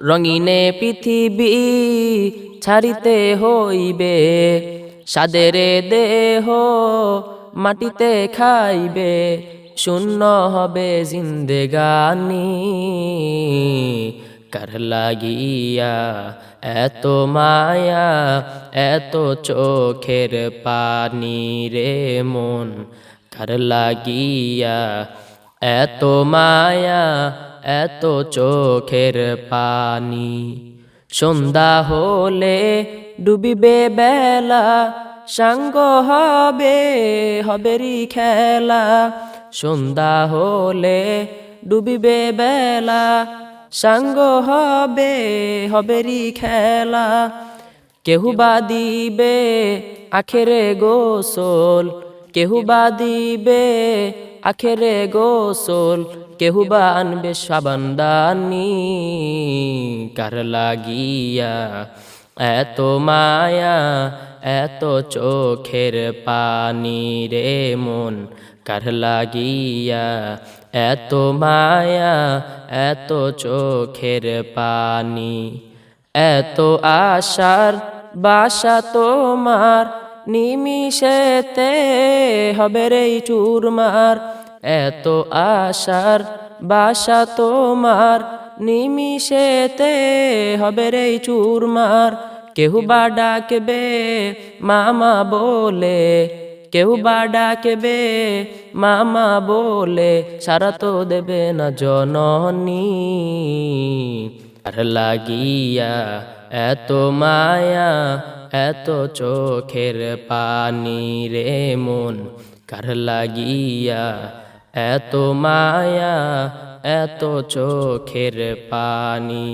রঙিনে পৃথিবী ছাড়িতে হইবে, সাদের দেহ মাটিতে খাইবে, শূন্য হবে জিন্দেগানি। কার লাগিয়া এত মায়া, এত চোখের পানি রে মন, কার লাগিয়া এত মায়া, এত চোখের পানি। সন্ধ্যা হলে ডুবিবে বেলা, সাঙ্গ হবে হবেরি খেলা। সন্ধ্যা হলে ডুবিবে বেলা, সাঙ্গ হবে হবেরি খেলা। কেহু বা দিবে আখেরে গোসল, কেহু বা দিবে আখেরে গোসল, কেহু বা আনবে সাবান দানি। কার লাগিয়া এত মায়া, এত চোখের পানি রে মন, কার লাগিয়া এত মায়া, এত চোখের পানি। এত আশার বাসা তোমার, নিমিষেতে হবে রে চুরমার। এত আশার বাসা তোমার, নিমিষেতে হবে রে চুরমার। কেহু বা ডাকবে মামা বলে, কেহু বা ডাকবে মামা বলে, সারা তো দেবে না জননী। কার লাগিয়া এত মায়া, এত চোখের পানি রে মন, কার লাগিয়া এত মায়া, এত চোখের পানি।